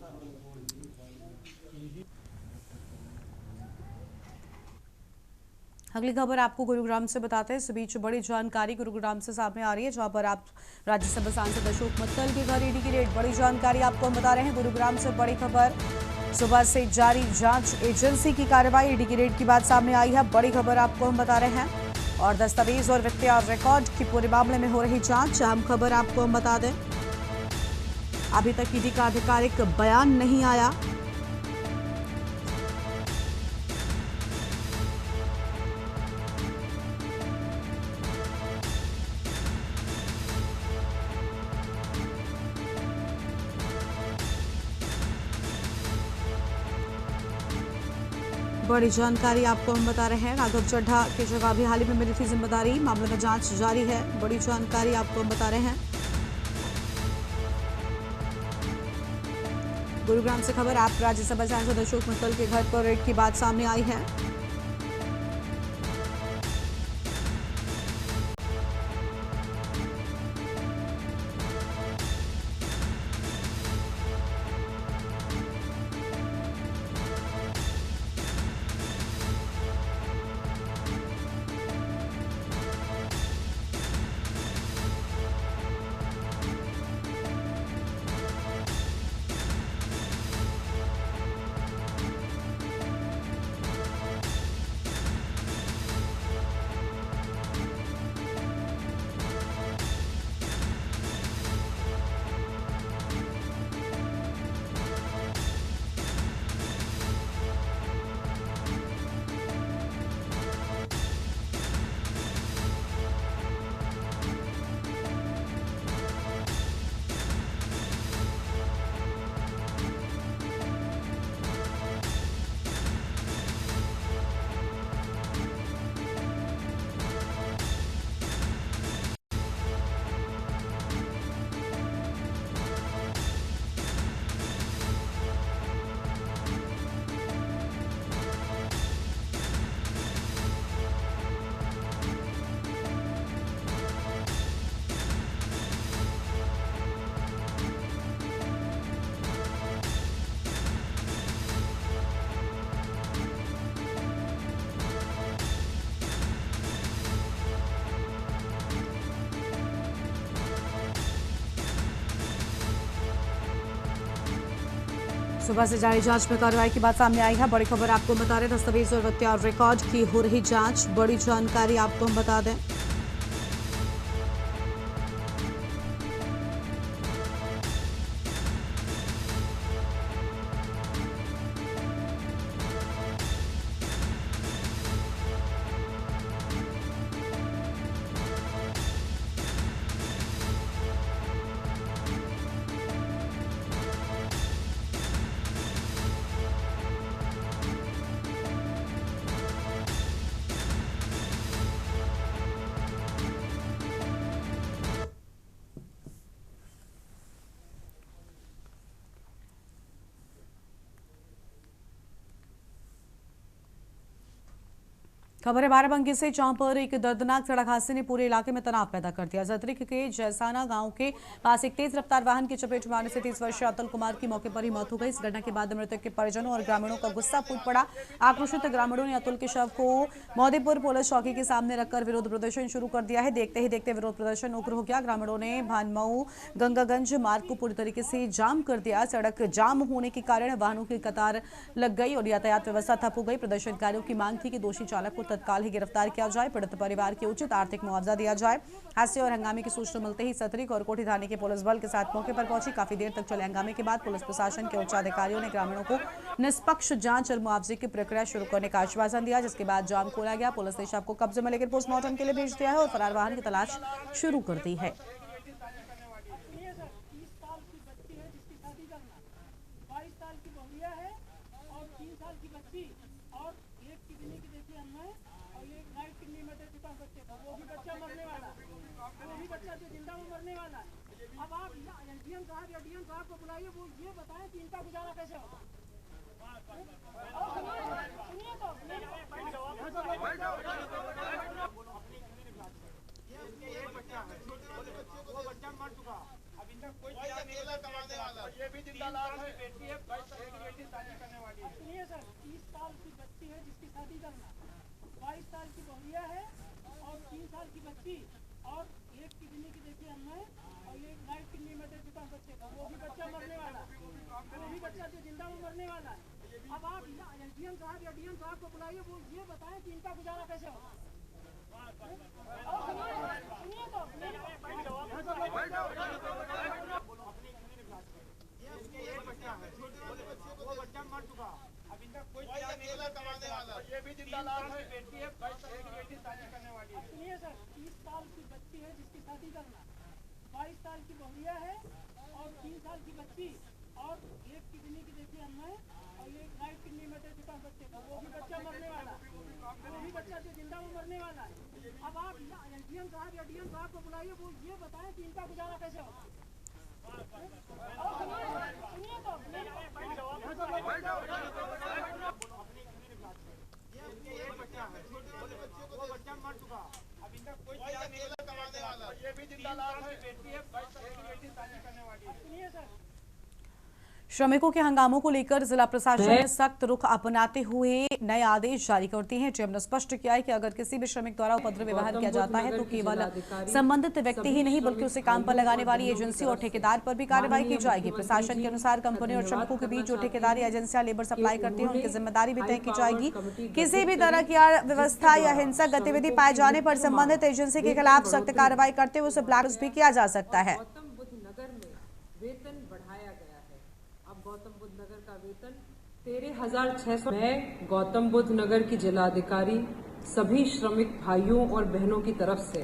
[SPEAKER 2] अगली खबर आपको गुरुग्राम से बताते हैं। इस बीच बड़ी जानकारी गुरुग्राम से सामने आ रही है, जहां पर आप राज्यसभा सांसद अशोक मित्तल के घर ईडी की रेड। बड़ी जानकारी आपको हम बता रहे हैं। गुरुग्राम से बड़ी खबर, सुबह से जारी जांच एजेंसी की कार्रवाई, ईडी की रेड की बात सामने आई है। बड़ी खबर आपको हम बता रहे हैं और दस्तावेज और वित्तीय रिकॉर्ड की पूरे मामले में हो रही जांच। अहम खबर आपको हम बता दें, अभी तक ईडी का आधिकारिक बयान नहीं आया। बड़ी जानकारी आपको हम बता रहे हैं। राघव चड्ढा की जगह भी हाल ही में मिली थी जिम्मेदारी, मामले में जांच जारी है। बड़ी जानकारी आपको हम बता रहे हैं। गुरुग्राम से खबर, आप राज्यसभा सांसद अशोक मित्तल के घर पर रेड की बात सामने आई है। सुबह से जारी जांच में कार्रवाई की बात सामने आई है। बड़ी खबर आपको बता रहे, दस्तावेज और वित्तीय रिकॉर्ड की हो रही जांच। बड़ी जानकारी आपको हम बता दें, खबर है बाराबंकी से, जहां पर एक दर्दनाक सड़क हादसे ने पूरे इलाके में तनाव पैदा कर दिया। जतरिक के जैसाना गांव के पास एक तेज रफ्तार वाहन की चपेट में आने से 30 वर्षीय अतुल कुमार की मौके पर ही मौत हो गई। इस घटना के बाद मृतक के परिजनों और ग्रामीणों का गुस्सा फूट पड़ा। आक्रोशित ग्रामीणों ने अतुल के शव को मोदीपुर पुलिस चौकी के सामने रखकर विरोध प्रदर्शन शुरू कर दिया है। देखते ही देखते विरोध प्रदर्शन उग्र हो गया। ग्रामीणों ने भानमऊ गंगागंज मार्ग को पूरी तरीके से जाम कर दिया। सड़क जाम होने के कारण वाहनों की कतार लग गई और यातायात व्यवस्था ठप हो गई। प्रदर्शनकारियों की मांग थी कि दोषी चालक को तत्काल ही गिरफ्तार किया जाए, पीड़ित परिवार के उचित आर्थिक मुआवजा दिया जाए। हादसे और हंगामे की सूचना मिलते ही सतरिक और कोठी थाने के पुलिस बल के साथ मौके पर पहुंची। काफी देर तक चले हंगामे के बाद पुलिस प्रशासन के उच्च अधिकारियों ने ग्रामीणों को निष्पक्ष जांच और मुआवजे की प्रक्रिया शुरू करने का आश्वासन दिया, जिसके बाद जाम खोला गया। पुलिस ने शव को कब्जे में लेकर पोस्टमार्टम के लिए भेज दिया है और फरार वाहन की तलाश शुरू कर दी है।
[SPEAKER 9] अब आप डीएम साहब को बुलाइए, वो ये बताएं कि इनका गुजारा कैसे होगा। सुनिए तो एक बच्चा है, वो बच्चा मर चुका, अब इनका कोई कमाने वाला, ये भी जिंदा लाश है, बेटी है, 22 साल की बेटी शादी करने वाली है। सुनिए सर, 30 साल की बच्ची है जिसकी शादी करना, 22 साल की बहुरिया है और 3 साल की बच्ची और एक किडनी की देखिए हमने और ये राइट किडनी में चुका बच्चे का, वो भी बच्चा मरने वाला, वो भी बच्चा जो जिंदा वो मरने वाला है। अब आप डीएम साहब या डीएम साहब को बुलाइए, वो ये बताएं कि इनका गुजारा कैसे होगा। सुनिए तो एक बच्चा है, वो बच्चा मर चुका, अब इनका कोई कमाने वाला, ये भी जिंदा लाश है, बेटी है, 22 साल की बेटी शादी करने वाली है। सुनिए सर, 30 साल की बच्ची है जिसकी शादी करना, 22 साल की बहुरिया है और 3 साल की बच्ची और एक किडनी की देखिए हमने और ये राइट किडनी में चुका बच्चे का, वो भी बच्चा मरने वाला, वो भी बच्चा जो जिंदा वो मरने वाला है। अब आप डीएम साहब या डीएम साहब को बुलाइए, वो ये बताएं कि इनका गुजारा कैसे होगा। सुनिए तो एक बच्चा है, वो बच्चा मर चुका, अब इनका कोई कमाने वाला, ये भी जिंदा लाश है, बेटी है, 22 साल की बेटी शादी करने वाली है। सुनिए सर,
[SPEAKER 2] श्रमिकों के हंगामों को लेकर जिला प्रशासन ने सख्त रुख अपनाते हुए नए आदेश जारी करती है। जेएम ने स्पष्ट किया है कि अगर किसी भी श्रमिक द्वारा उपद्रव व्यवहार किया जाता है तो केवल संबंधित व्यक्ति ही नहीं बल्कि उसे काम पर लगाने वाली एजेंसी और ठेकेदार पर भी कार्रवाई की जाएगी। प्रशासन के अनुसार कंपनी और श्रमिकों के बीच जो ठेकेदारी एजेंसियां लेबर सप्लाई करती हैं उनकी जिम्मेदारी भी तय की जाएगी। किसी भी तरह की व्यवस्था या हिंसक गतिविधि पाए जाने पर संबंधित एजेंसी के खिलाफ सख्त कार्रवाई करते हुए उसे ब्लैकलिस्ट भी किया जा सकता है।
[SPEAKER 14] गौतम बुद्ध नगर का वेतन 13,600। मैं गौतम बुद्ध नगर की जिलाधिकारी सभी श्रमिक भाइयों और बहनों की तरफ से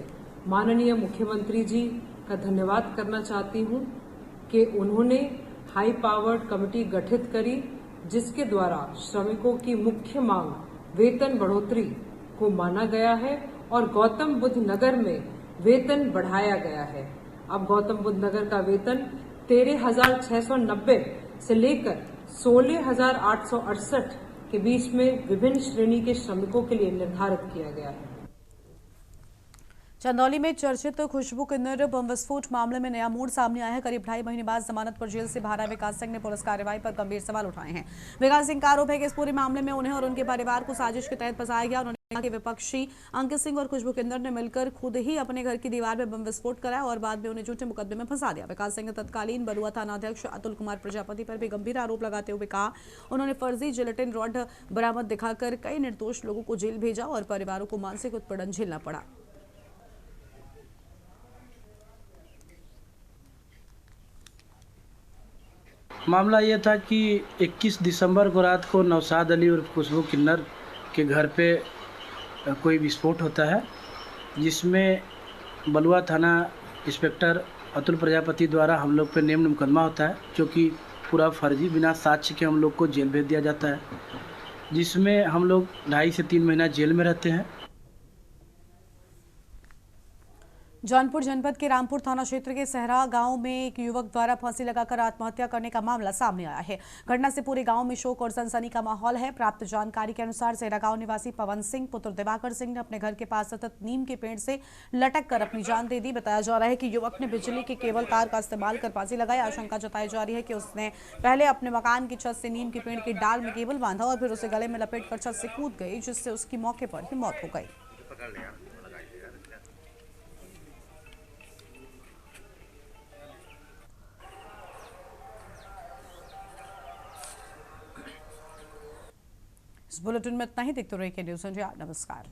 [SPEAKER 14] माननीय मुख्यमंत्री जी का धन्यवाद करना चाहती हूं कि उन्होंने हाई पावर्ड कमेटी गठित करी, जिसके द्वारा श्रमिकों की मुख्य मांग वेतन बढ़ोतरी को माना गया है और गौतम बुद्ध नगर में वेतन बढ़ाया गया है। अब गौतम बुद्ध नगर का वेतन 13,690 से लेकर 16,868 के बीच में विभिन्न श्रेणी के श्रमिकों के लिए निर्धारित किया गया है।
[SPEAKER 2] चंदौली में चर्चित खुशबू किन्नर बम विस्फोट मामले में नया मोड़ सामने आया है। करीब 2.5 महीने बाद जमानत पर जेल से बाहर आए विकास सिंह ने पुलिस कार्रवाई पर गंभीर सवाल उठाए हैं। विकास सिंह का आरोप है कि इस पूरे मामले में उन्हें और उनके परिवार को साजिश के तहत फंसाया गया। उन्होंने कहा कि विपक्षी अंकित सिंह और खुशबू किन्नर ने मिलकर खुद ही अपने घर की दीवार में बम विस्फोट कराया और बाद में उन्हें झूठे मुकदमे में फंसा दिया। विकास सिंह ने तत्कालीन बलुआ थानाध्यक्ष अतुल कुमार प्रजापति पर भी गंभीर आरोप लगाते हुए कहा उन्होंने फर्जी जिलेटिन रॉड बरामद दिखाकर कई निर्दोष लोगों को जेल भेजा और परिवारों को मानसिक उत्पीड़न झेलना पड़ा।
[SPEAKER 15] मामला ये था कि 21 दिसंबर को रात को नौशाद अली और खुशबू किन्नर के घर पे कोई विस्फोट होता है, जिसमें बलुआ थाना इंस्पेक्टर अतुल प्रजापति द्वारा हम लोग पे नेम मुकदमा होता है, जो कि पूरा फर्जी बिना साक्ष्य के हम लोग को जेल भेज दिया जाता है, जिसमें हम लोग 2.5 से 3 महीना जेल में रहते हैं।
[SPEAKER 2] जौनपुर जनपद के रामपुर थाना क्षेत्र के सहरा गांव में एक युवक द्वारा फांसी लगाकर आत्महत्या करने का मामला सामने आया है। घटना से पूरे गांव में शोक और सनसनी का माहौल है। प्राप्त जानकारी के अनुसार सहरा गांव निवासी पवन सिंह पुत्र दिवाकर सिंह ने अपने घर के पास सतत नीम के पेड़ से लटक कर अपनी जान दे दी। बताया जा रहा है कि युवक ने बिजली के केबल तार का इस्तेमाल कर फांसी लगाई। आशंका जताई जा रही है कि उसने पहले अपने मकान की छत से नीम के पेड़ के डाल में केबल बांधा और फिर उसे गले में लपेट कर छत से कूद गई, जिससे उसकी मौके पर ही मौत हो गई। इस बुलेटिन में इतना ही। देखते रहिए के न्यूज़ इंडिया। नमस्कार।